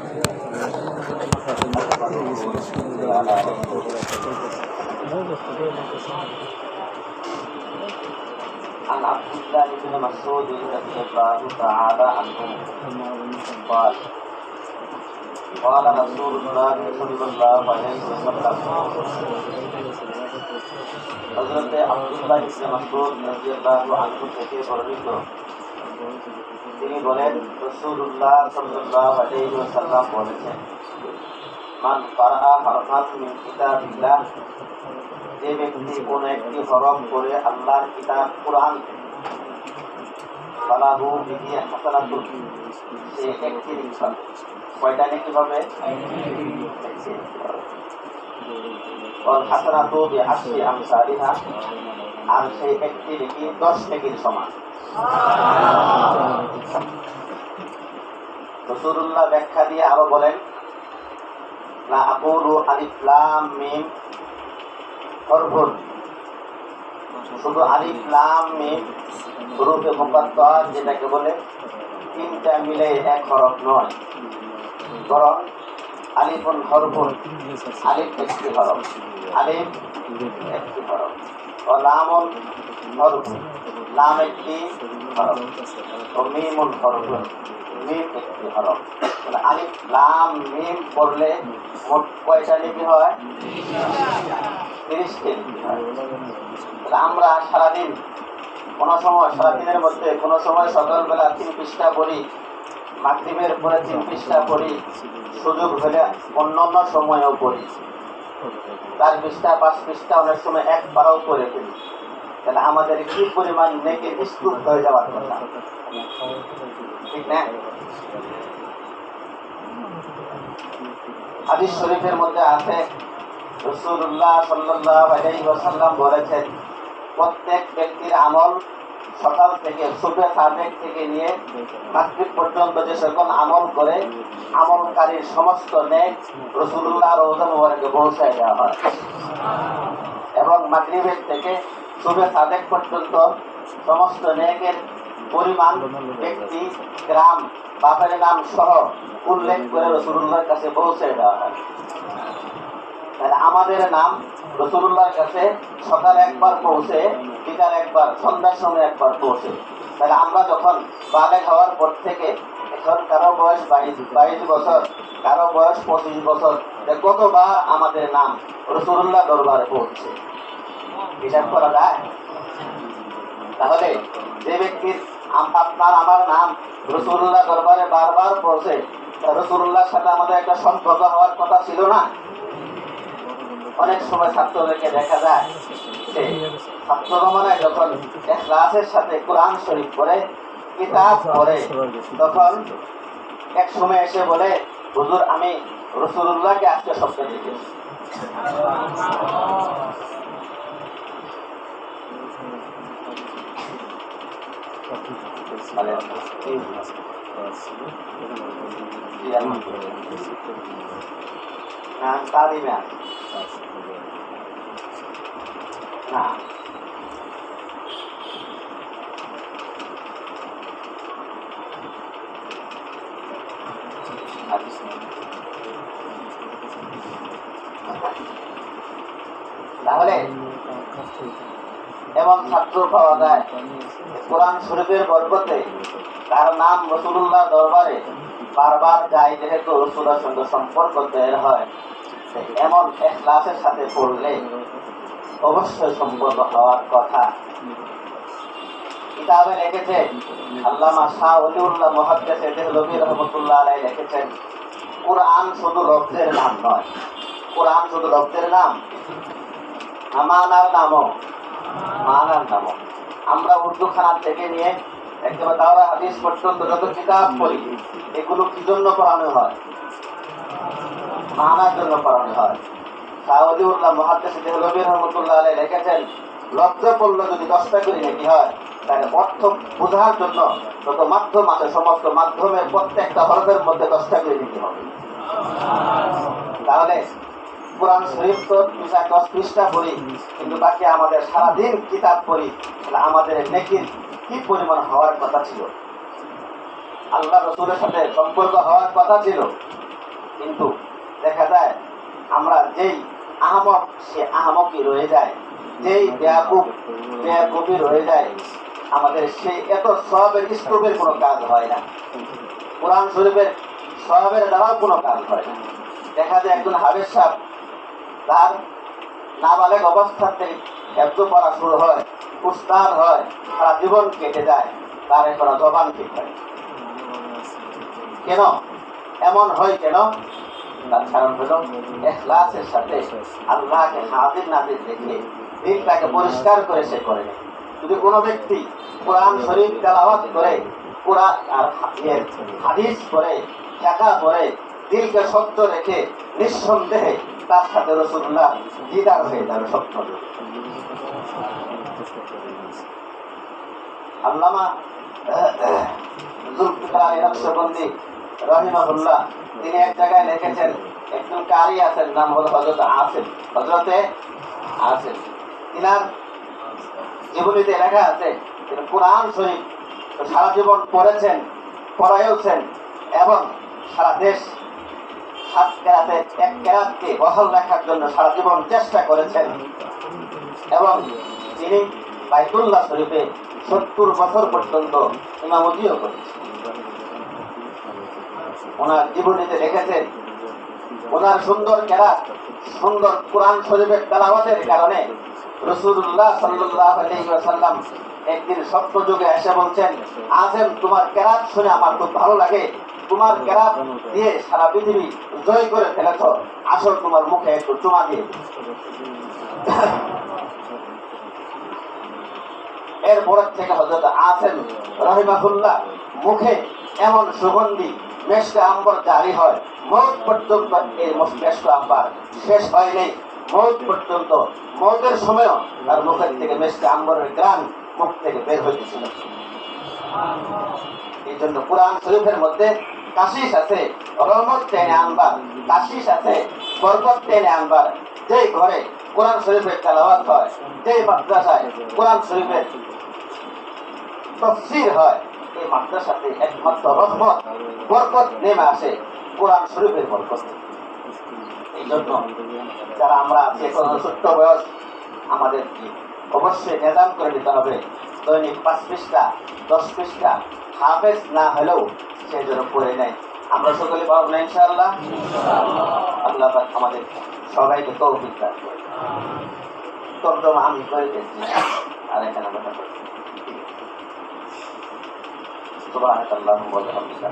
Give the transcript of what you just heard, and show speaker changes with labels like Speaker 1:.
Speaker 1: عن عبد الله بن مسعود رضي الله تعالى عنه قال قال رسول الله صلى الله عليه وسلم হযরত আব্দুল্লাহ ইবনে মাসউদ রাদিয়াল্লাহু আনহু থেকে বর্ণিত তিনি বলেন রাসূলুল্লাহ সাল্লাল্লাহু আলাইহি ওয়াসাল্লাম বলেছেন মান কারা হারফান মিন কিতাবিল্লাহ যে ব্যক্তি কোন একটি হরফ করে আল্লাহর কিতাব কুরআন ফালাহু বিহি হাসানাতুন সে একটি নেকি কয়টা নেকি পাবে और হাসানাতু বিআশরি আমসালিহা আর সেই একটি নেকি 10 নেকির সমান রাসূলুল্লাহ ব্যাখ্যা দিয়ে আরো বলেন লা আকুলু আলিফ লাম মিম হরফুন শুধু আলিফ লাম মিম হরফে মুকাত্তা যেটাকে বলে তিনটা মিলে এক হরফ নয় বরং আলিফুন হরফুন আলিফ একটি হরফ আলিফ একটি হরফ ও লামুন হরফুন লাম একটি হরফ ও মিমুন হরফুন মিম একটি হরফ আলিফ লাম মিম পড়লে মোট কয়টা লিপি হয় 30টি লিপি হয়। আমরা সারাদিন কোনো সময় সারাদিনের মধ্যে কোনো সময় সকালবেলা 3 পৃষ্ঠা পড়ি মাগরিবের পরে 3 পৃষ্ঠা পড়ি সুযোগ হলে অন্যান্য সময়ও পড়ি 4 পৃষ্ঠা 5 পৃষ্ঠা অনেক সময় একবারও পড়ে ফেলি তাহলে আমাদের কি পরিমাণ নেকি স্তূপ হয়ে যাওয়ার কথা ঠিক না হাদিস শরীফের মধ্যে আছে রাসূলুল্লাহ সাল্লাল্লাহু আলাইহি ওয়াসাল্লাম বলেছেন প্রত্যেক ব্যক্তির আমল সকাল থেকে সুবহ সাদেক থেকে নিয়ে মাগরিব পর্যন্ত যে সকল আমল করে আমলকারীর সমস্ত নেক রাসূলুল্লাহর রওজা মুবারকে পৌঁছায় দেওয়া হয় এবং মাগরিবের থেকে সুবহ সাদেক পর্যন্ত সমস্ত নেকের পরিমাণ ব্যক্তি গ্রাম বাপের নাম সহ উল্লেখ করে রাসূলুল্লাহর কাছে পৌঁছে দেওয়া হয় তাহলে আমাদের নাম রাসূলুল্লাহর কাছে সকালে একবার পৌঁছে বিকাল একবার সন্ধ্যার সময় একবার পৌঁছে তাহলে আমরা যখন বালেগ হওয়ার পর থেকে এখন কারো বয়স 22 বছর কারো বয়স 25 বছর কতবার আমাদের নাম রাসূলুল্লাহ দরবারে পৌঁছছে হিসাব করা যায় তাহলে যে ব্যক্তির আপনার আমার নাম রাসূলুল্লাহ দরবারে বারবার পৌঁছে রাসূলুল্লাহর সাথে আমাদের একটা সম্পর্ক হওয়ার কথা ছিল না অনেক সময় ছাত্রদেরকে দেখা যায় যে ছাত্ররা যখন ইখলাসের সাথে কোরআন শরীফ পড়ে কিতাব পড়ে তখন এক সময় এসে বলে হুজুর আমি রাসূলুল্লাহকে আজকে স্বপ্নে দেখেছি তালিমে না তাহলে এমন ছাত্র পাওয়া যায় কোরআন শরীফের বরকতে তার নাম রাসূলুল্লাহ দরবারে বারবার যায় যেহেতু রাসূলের সঙ্গে সম্পর্ক তৈরি হয় এমন ইখলাসের সাথে পড়লে অবশ্যই সম্পর্ক হওয়ার কথা কিতাবে লিখেছে আল্লামা শাহ ওলিউল্লাহ মুহাদ্দিস দেহলভী রাহমাতুল্লাহ আলাইহি লিখেছেন কোরআন শুধু লফজের নাম নয় কোরআন শুধু লফজের নাম মানার নামও আমরা উর্দু খানা থেকে নিয়ে একেবারে তাওরা হাদিস পর্যন্ত যত কিতাব পড়ি এগুলো কি জন্য পড়ানো হয় মানার জন্য পড়ানো হয় শাহ ওলিউল্লাহ মুহাদ্দিস দেহলভী রাহমাতুল্লাহ আলাইহি লিখেছেন লফজ পড়লে যদি 10টা করে নেকি হয় তাহলে অর্থ বোঝার জন্য যত মাধ্যম আছে সমস্ত মাধ্যমের প্রত্যেকটা হরফের মধ্যে 10টা করে নিতে হবে তাহলে কোরআন শরীফ তো 10 পৃষ্ঠা পড়ি কিন্তু বাকি আমাদের সারাদিন কিতাব পড়ি তাহলে আমাদের নেকির কি পরিমাণ হওয়ার কথা ছিল আল্লাহ রাসূলের সাথে সম্পর্ক হওয়ার কথা ছিল কিন্তু দেখা যায় আমরা যেই আহমক সে আহমকই রয়ে যায়, যেই বেয়াকুবই রয়ে যায়, আমাদের সেই এত সওয়াবের স্তূপের কোনো কাজ হয় না, কোরআন শরীফের সওয়াবের দ্বারাও কোনো কাজ হয় না। দেখা যায় একজন হাফেজ সাহেব তার নাবালেগ অবস্থা থেকে হেফজ পড়া শুরু হয়, উস্তাদ হয়, সারা জীবন কেটে যায়, তার এখনো জবান ঠিক হয়। কেন এমন হয়? কেন? তার কারণ হলো ইখলাসের সাথে আল্লাহকে হাজির নাজির রেখে দিলটাকে পরিষ্কার করে সে করে। যদি কোনো ব্যক্তি কোরআন শরীফ তেলাওয়াত করে, কোরআন আর হাদিস পড়ে, ফিকহ পড়ে, দিলকে সত্য রেখে নিঃসন্দেহে তার সাথে রাসূলুল্লাহ দিদার হয়ে যাবে। সত্য আল্লামা জুলফিকার আলী নকশবন্দি রাহিমাহুল্লাহ তিনি এক জায়গায় লিখেছেন, একজন কারি আছেন, নাম হলো হযরতে আসিফ। তিনার জীবনীতে লেখা আছে তিনি কোরআন শরীফ সারা জীবন পড়েছেন, পড়াইছেন এবং সারা দেশ 7 কেরাতে 1 কেরাতকে বহাল রাখার জন্য সারা জীবন চেষ্টা করেছেন এবং তিনি বাইতুল্লাহ শরীফে 70 বছর পর্যন্ত ইমামতিও করেছেন। ওনার জীবনীতে লিখেছেন ওনার সুন্দর কেরাত, সুন্দর কোরআন শরীফের তেলাওয়াতের কারণে রাসূলুল্লাহ সাল্লাল্লাহু আলাইহি ওয়াসাল্লাম একদিন স্বপ্ন যুগে এসে বলছেন, আজম তোমার কেরাত শুনে আমার খুব ভালো লাগে, তোমার কেরাত দিয়ে সারা পৃথিবী জয় করে ফেলেছ, আসল তোমার মুখে একটু চুমা দিয়ে। এরপর থেকে হযরত আসিফ রাহিমাহুল্লাহ মুখে এমন সুগন্ধি মেশকে আম্বর জারি হয়, মওত পর্যন্ত এই মেশকে আম্বর শেষ হয়নি। মওত পর্যন্ত, মওতের সময়ও তার মুখের থেকে মেশকে আম্বরের ঘ্রাণ মুখ থেকে বের হইতেছিল। এই জন্য কোরআন শরীফের মধ্যে কাশিস আছে, রহমত টেনে আনবার, কাশিস আছে, বরকত টেনে আনবার। যে ঘরে কোরআন শরীফের তেলাওয়াত হয়, যে মাদ্রাসায় কোরআন শরীফের তাফসীর হয়, এই মাদ্রাসাতে একমাত্র রহমত বরকত নেমে আসে কোরআন শরীফের বরকত। এই জন্য যারা আমরা আছি এখন ছোট্ট বয়স, আমাদের অবশ্যই নিজাম করে নিতে হবে, দৈনিক 5 পৃষ্ঠা 10 পৃষ্ঠা হাফেজ না হলেও সেই জন্য পড়ে নেয়। আমরা সকলে পারব না ইনশাআল্লাহ। আল্লাহ পাক আমাদের সবাইকে তৌফিক দান করুন। তর্জমা আমি করে দিচ্ছি আর এখানে কথা বলছি। সুবহানাল্লাহি ওয়া বিহামদিহি।